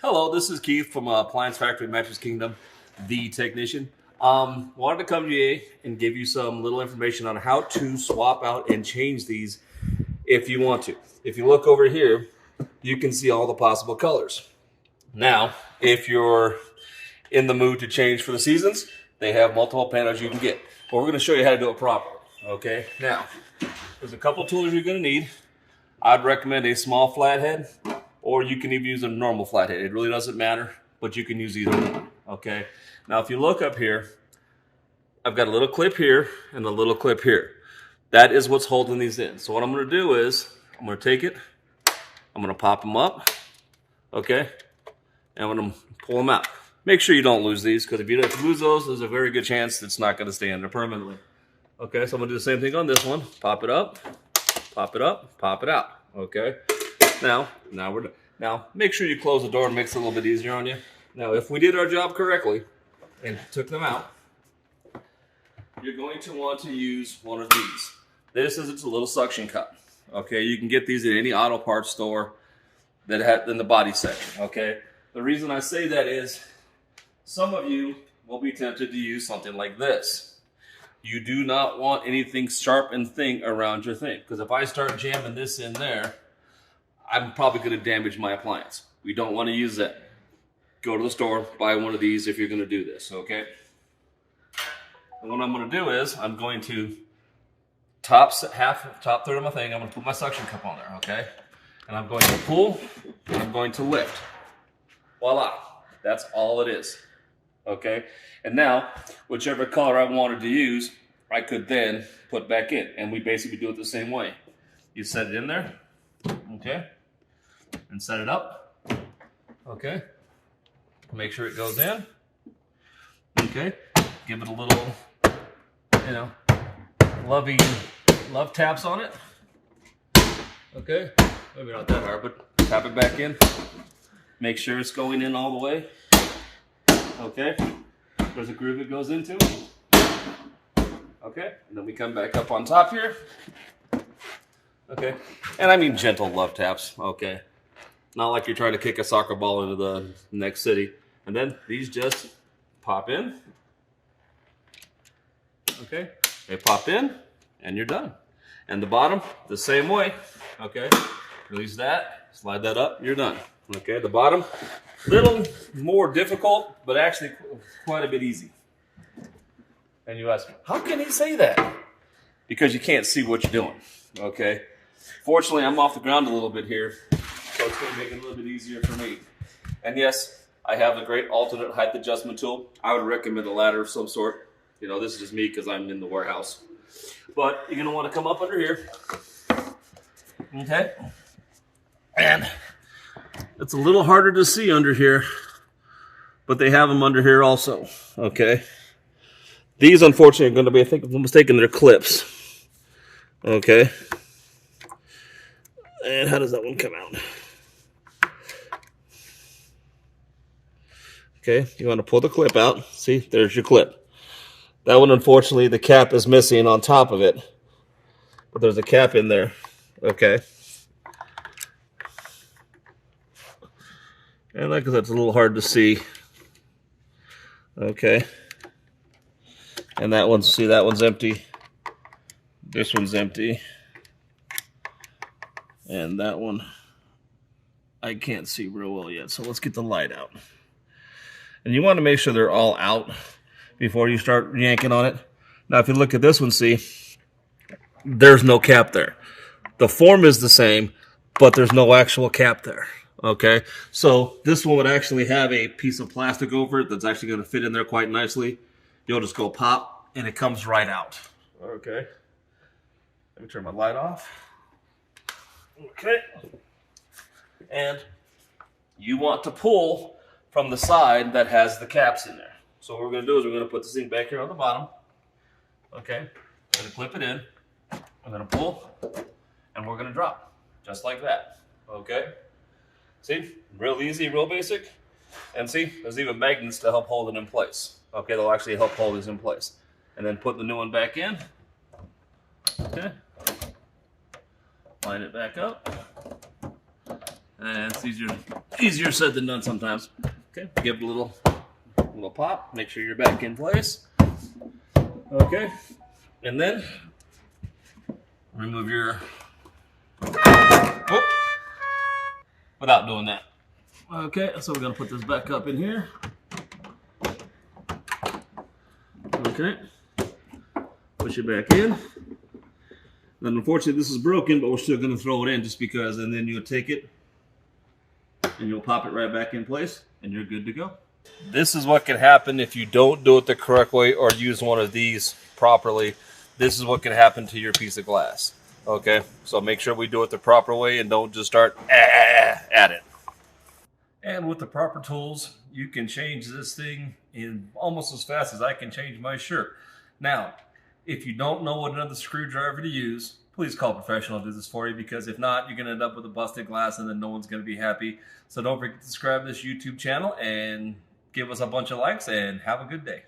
Hello, this is Keith from Appliance Factory Mattress Kingdom, the technician. Wanted to come to you and give you some little information on how to swap out and change these if you want to. If you look over here, you can see all the possible colors. Now, if you're in the mood to change for the seasons, they have multiple panels you can get. But we're going to show you how to do it properly. Okay, now, there's a couple tools you're going to need. I'd recommend a small flathead, or you can even use a normal flathead. It really doesn't matter, but you can use either one, okay? Now, if you look up here, I've got a little clip here and a little clip here. That is what's holding these in. So what I'm gonna do is, I'm gonna take it, I'm gonna pop them up, okay? And I'm gonna pull them out. Make sure you don't lose these, because if you lose those, there's a very good chance it's not gonna stay in there permanently. Okay, so I'm gonna do the same thing on this one. Pop it up, pop it up, pop it out, okay? Now we're done. Now, make sure you close the door and makes it a little bit easier on you. Now, if we did our job correctly and took them out, you're going to want to use one of these. This is a little suction cup. Okay, you can get these at any auto parts store that have in the body section. Okay, the reason I say that is some of you will be tempted to use something like this. You do not want anything sharp and thin around your thing, because if I start jamming this in there, I'm probably going to damage my appliance. We don't want to use that. Go to the store, buy one of these if you're going to do this, okay? And what I'm going to do is I'm going to top third of my thing, I'm going to put my suction cup on there, okay? And I'm going to pull, and I'm going to lift. Voila. That's all it is, okay? And now, whichever color I wanted to use, I could then put back in. And we basically do it the same way. You set it in there, okay? And set it up, okay? Make sure it goes in, okay? Give it a little, love taps on it, okay? Maybe not that hard, but tap it back in. Make sure it's going in all the way, okay? There's a groove it goes into, okay? And then we come back up on top here, okay? And I mean gentle love taps, okay? Not like you're trying to kick a soccer ball into the next city. And then these just pop in. Okay, they pop in and you're done. And the bottom, the same way. Okay, release that, slide that up, you're done. Okay, the bottom, little more difficult, but actually quite a bit easy. And you ask, how can he say that? Because you can't see what you're doing. Okay, fortunately, I'm off the ground a little bit here, so it's going to make it a little bit easier for me. And yes, I have a great alternate height adjustment tool. I would recommend a ladder of some sort. You know, this is just me because I'm in the warehouse. But you're going to want to come up under here. Okay? And it's a little harder to see under here, but they have them under here also. Okay? These, unfortunately, are going to be, I think, if I'm mistaken, they're clips. Okay? And how does that one come out? Okay, you want to pull the clip out. See, there's your clip. That one, unfortunately, the cap is missing on top of it. But there's a cap in there. Okay. And like I said, it's a little hard to see. Okay. And that one's, see, that one's empty. This one's empty. And that one, I can't see real well yet. So let's get the light out. And you want to make sure they're all out before you start yanking on it. Now, if you look at this one, see, there's no cap there. The form is the same, but there's no actual cap there. Okay, so this one would actually have a piece of plastic over it that's actually going to fit in there quite nicely. You'll just go pop, and it comes right out. Okay, let me turn my light off. Okay, and you want to pull from the side that has the caps in there. So what we're going to do is we're going to put this thing back here on the bottom. Okay, we're going to clip it in. I'm going to pull, and we're going to drop, just like that. Okay, see, real easy, real basic. And see, there's even magnets to help hold it in place. Okay, they'll actually help hold this in place. And then put the new one back in. Okay, line it back up. It's easier said than done sometimes. Okay, give it a little pop. Make sure you're back in place. Okay, and then remove your. Whoop, without doing that. Okay, so we're gonna put this back up in here. Okay, push it back in. And unfortunately, this is broken, but we're still gonna throw it in just because, and then you'll take it and you'll pop it right back in place, and you're good to go. This is what can happen if you don't do it the correct way or use one of these properly. This is what can happen to your piece of glass. Okay, so make sure we do it the proper way and don't just start at it. And with the proper tools, you can change this thing in almost as fast as I can change my shirt. Now, if you don't know what another screwdriver to use, please call a professional to do this for you, because if not, you're going to end up with a busted glass and then no one's going to be happy. So don't forget to subscribe to this YouTube channel and give us a bunch of likes, and have a good day.